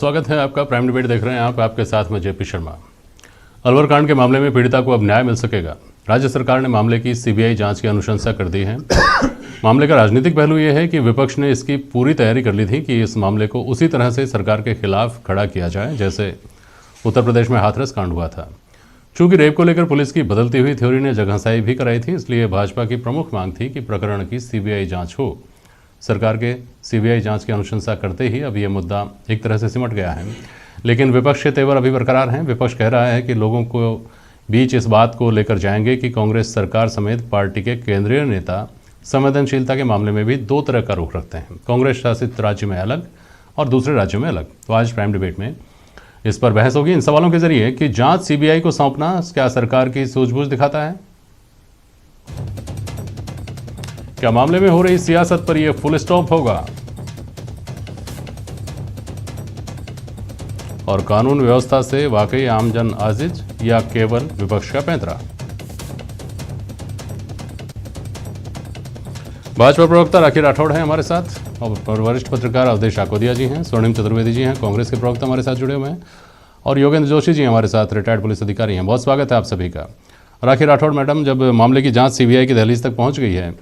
स्वागत है आपका। प्राइम डिबेट देख रहे हैं आप, आपके साथ में जेपी शर्मा। अलवर कांड के मामले में पीड़िता को अब न्याय मिल सकेगा। राज्य सरकार ने मामले की सीबीआई जांच की अनुशंसा कर दी है। मामले का राजनीतिक पहलू यह है कि विपक्ष ने इसकी पूरी तैयारी कर ली थी कि इस मामले को उसी तरह से सरकार के खिलाफ खड़ा किया जाए जैसे उत्तर प्रदेश में हाथरस कांड हुआ था। चूंकि रेप को लेकर पुलिस की बदलती हुई थ्योरी ने जगहंसाई भी कराई थी, इसलिए भाजपा की प्रमुख मांग थी कि प्रकरण की सीबीआई जांच हो। सरकार के सीबीआई जांच की अनुशंसा करते ही अब यह मुद्दा एक तरह से सिमट गया है, लेकिन विपक्ष के तेवर अभी बरकरार हैं। विपक्ष कह रहा है कि लोगों को बीच इस बात को लेकर जाएंगे कि कांग्रेस सरकार समेत पार्टी के केंद्रीय नेता संवेदनशीलता के मामले में भी दो तरह का रुख रखते हैं, कांग्रेस शासित राज्य में अलग और दूसरे राज्यों में अलग। तो आज प्राइम डिबेट में इस पर बहस होगी इन सवालों के जरिए कि जांच सीबीआई को सौंपना क्या सरकार की सूझबूझ दिखाता है, क्या मामले में हो रही सियासत पर यह फुल स्टॉप होगा, और कानून व्यवस्था से वाकई आमजन आजिज या केवल विपक्ष का पैंतरा। भाजपा प्रवक्ता राखी राठौड़ हैं हमारे साथ और वरिष्ठ पत्रकार अवधेश आकोदिया जी हैं, स्वर्णिम चतुर्वेदी जी हैं, कांग्रेस के प्रवक्ता हमारे साथ जुड़े हुए हैं, और योगेंद्र जोशी जी हमारे साथ रिटायर्ड पुलिस अधिकारी हैं। बहुत स्वागत है आप सभी का। राखी राठौड़ मैडम, जब मामले की जांच सीबीआई की दहलीज तक पहुंच गई है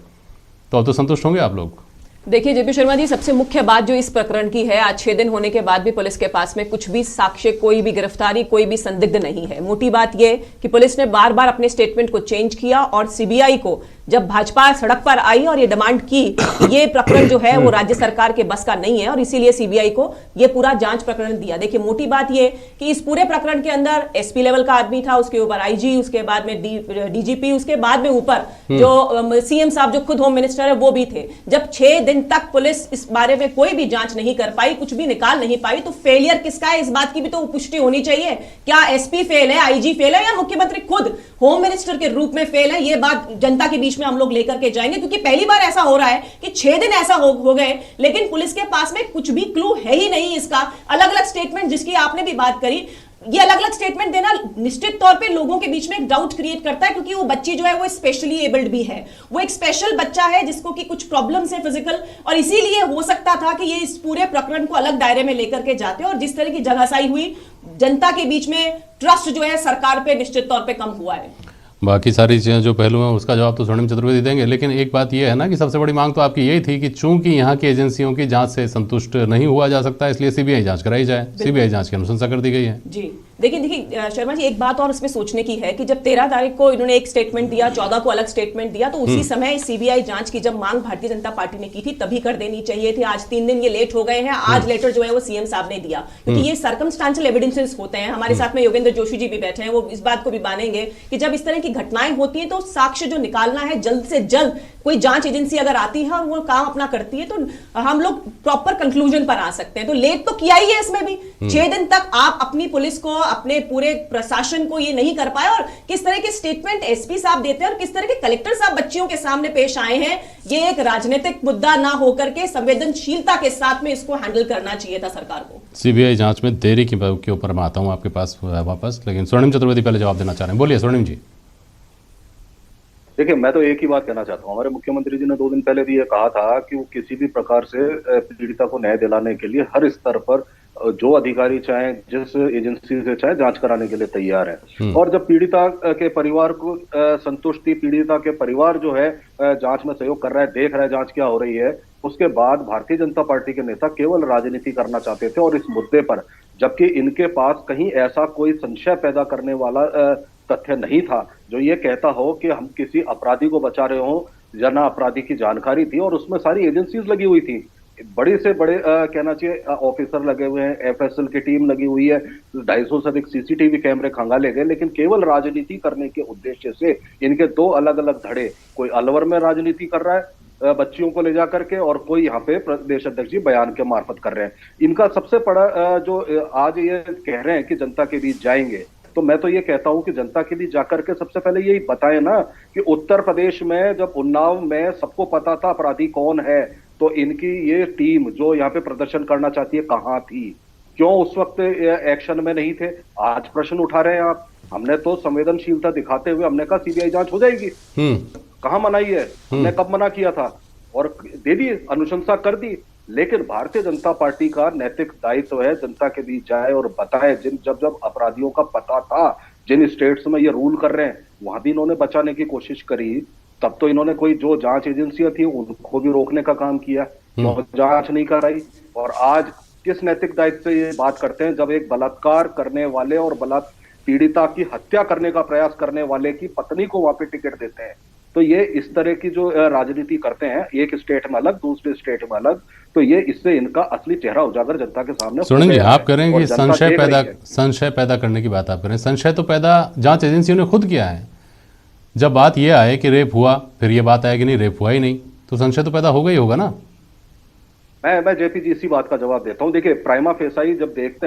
तो अब तो संतुष्ट होंगे आप लोग? देखिए जेपी शर्मा जी, सबसे मुख्य बात जो इस प्रकरण की है, आज 6 दिन होने के बाद भी पुलिस के पास में कुछ भी साक्ष्य, कोई भी गिरफ्तारी, कोई भी संदिग्ध नहीं है। मोटी बात यह कि पुलिस ने बार बार अपने स्टेटमेंट को चेंज किया और सीबीआई को जब भाजपा सड़क पर आई और ये डिमांड की कि ये प्रकरण जो है वो राज्य सरकार के बस का नहीं है और इसीलिए सीबीआई को ये पूरा जांच प्रकरण दिया। देखिए मोटी बात ये कि इस पूरे प्रकरण के अंदर एसपी लेवल का आदमी था, उसके ऊपर आईजी, उसके बाद में डीजीपी, उसके बाद में ऊपर जो सीएम साहब जो खुद होम मिनिस्टर है वो भी थे। जब 6 दिन तक पुलिस इस बारे में कोई भी जांच नहीं कर पाई, कुछ भी निकाल नहीं पाई, तो फेलियर किसका है इस बात की भी तो पुष्टि होनी चाहिए। क्या एसपी फेल है, आईजी फेल है, या मुख्यमंत्री खुद होम मिनिस्टर के रूप में फेल है? ये बात जनता के बीच में हम लोग लेकर के जाएंगे, क्योंकि पहली बार ऐसा हो रहा है कि 6 दिन ऐसा हो गए लेकिन पुलिस के पास में कुछ भी क्लू है ही नहीं इसका। अलग अलग स्टेटमेंट जिसकी आपने भी बात करी, ये अलग अलग स्टेटमेंट देना निश्चित तौर पे लोगों के बीच में एक डाउट क्रिएट करता है, क्योंकि वो बच्ची जो है वो स्पेशली एबल्ड भी है, वो एक स्पेशल बच्चा है जिसको कि कुछ प्रॉब्लम्स है फिजिकल, और इसीलिए हो सकता था कि ये इस पूरे प्रकरण को अलग दायरे में लेकर के जाते, और जिस तरह की जगहसाई हुई, जनता के बीच में ट्रस्ट जो है सरकार पे निश्चित तौर पे कम हुआ है। बाकी सारी चीज़ें जो पहलू हैं उसका जवाब तो स्वर्णिम चतुर्वेदी देंगे, लेकिन एक बात यह है ना कि सबसे बड़ी मांग तो आपकी यही थी कि चूंकि यहाँ की एजेंसियों की जांच से संतुष्ट नहीं हुआ जा सकता, इसलिए सीबीआई जांच कराई जाए। सीबीआई जांच की अनुशंसा कर दी गई है। जी देखिए शर्मा जी, एक बात और इसमें सोचने की है कि जब 13 तारीख को इन्होंने एक स्टेटमेंट दिया, 14 को अलग स्टेटमेंट दिया, तो उसी समय सीबीआई जांच की जब मांग भारतीय जनता पार्टी ने की थी तभी कर देनी चाहिए थी। आज 3 दिन ये लेट हो गए हैं। आज लेटर जो है वो सीएम साहब ने दिया, क्योंकि ये सर्कमस्टांशियल एविडेंसेस होते हैं। हमारे साथ में योगेंद्र जोशी जी भी बैठे हैं, वो इस बात को भी मानेंगे कि जब इस तरह की घटनाएं होती हैं तो साक्ष्य जो निकालना है जल्द से जल्द, कोई जांच एजेंसी अगर आती है और वो काम अपना करती है तो हम लोग प्रॉपर कंक्लूजन पर आ सकते हैं। तो लेट तो किया ही है इसमें भी। 6 दिन तक आप अपनी पुलिस को, अपने पूरे प्रशासन को ये नहीं कर पाए, और किस तरह के स्टेटमेंट एसपी साहब देते हैं और किस तरह के कलेक्टर साहब बच्चियों के सामने पेश आए हैं। ये एक राजनीतिक मुद्दा ना होकर के संवेदनशीलता के साथ में इसको हैंडल करना चाहिए था सरकार को। सीबीआई जांच में देरी के ऊपर मैं आता हूं आपके पास वापस, लेकिन स्वर्णिम चतुर्वेदी पहले जवाब देना चाह रहे हैं। बोलिए स्वर्णिम जी। देखिए, मैं तो एक ही बात कहना चाहता हूँ। हमारे मुख्यमंत्री जी ने 2 दिन पहले भी ये कहा था कि वो किसी भी प्रकार से पीड़िता को न्याय दिलाने के लिए हर स्तर पर जो अधिकारी चाहे, जिस एजेंसी से चाहे, जांच कराने के लिए तैयार है। और जब पीड़िता के परिवार को संतुष्टि, पीड़िता के परिवार जो है जांच में सहयोग कर रहा है, देख रहा है जांच क्या हो रही है, उसके बाद भारतीय जनता पार्टी के नेता केवल राजनीति करना चाहते थे और इस मुद्दे पर, जबकि इनके पास कहीं ऐसा कोई संशय पैदा करने वाला तथ्य नहीं था जो ये कहता हो कि हम किसी अपराधी को बचा रहे हो, जना अपराधी की जानकारी थी और उसमें सारी एजेंसीज लगी हुई थी, बड़े से बड़े कहना चाहिए ऑफिसर लगे हुए हैं, एफएसएल की टीम लगी हुई है, 250 से अधिक सीसीटीवी कैमरे खंगाले गए, लेकिन केवल राजनीति करने के उद्देश्य से इनके 2 अलग अलग धड़े, कोई अलवर में राजनीति कर रहा है बच्चियों को ले जा करके, और कोई यहाँ पे प्रदेश अध्यक्ष जी बयान के मार्फत कर रहे हैं। इनका सबसे बड़ा जो आज ये कह रहे हैं कि जनता के बीच जाएंगे, तो मैं तो ये कहता हूं कि जनता के बीच जाकर के सबसे पहले यही बताएं ना कि उत्तर प्रदेश में जब उन्नाव में सबको पता था अपराधी कौन है, तो इनकी ये टीम जो यहाँ पे प्रदर्शन करना चाहती है कहां थी, क्यों उस वक्त एक्शन में नहीं थे? आज प्रश्न उठा रहे हैं आप। हमने तो संवेदनशीलता दिखाते हुए हमने कहा सीबीआई जांच हो जाएगी, कहां मनाई है? हमने कब मना किया था? और दे दी, अनुशंसा कर दी। लेकिन भारतीय जनता पार्टी का नैतिक दायित्व है जनता के बीच जाए और बताए, जब जब अपराधियों का पता था, जिन स्टेट्स में ये रूल कर रहे हैं वहां भी इन्होंने बचाने की कोशिश करी, तब तो इन्होंने कोई जो जांच एजेंसियां थी उनको भी रोकने का काम किया, वो जांच नहीं कराई। और आज किस नैतिक दायित्व से ये बात करते हैं जब एक बलात्कार करने वाले और पीड़िता की हत्या करने का प्रयास करने वाले की पत्नी को वहां पे टिकट देते हैं। तो ये इस तरह की जो राजनीति करते हैं, एक स्टेट में अलग दूसरे स्टेट में अलग, तो ये इससे इनका असली चेहरा उजागर जनता के सामने सुनील जी, आप कह रहे हैं और कि जनता देख रही है। संशय पैदा करने की बात आप कह रहे हैं। संशय तो पैदा जांच एजेंसियों ने खुद किया है। जब बात यह आए कि रेप हुआ, फिर ये बात आए कि नहीं रेप हुआ ही नहीं, तो संशय तो पैदा होगा ही होगा ना। मैं जेपी जी इसी बात का जवाब देता हूं। देखिए, प्राइमा फेसाई जब देखते हैं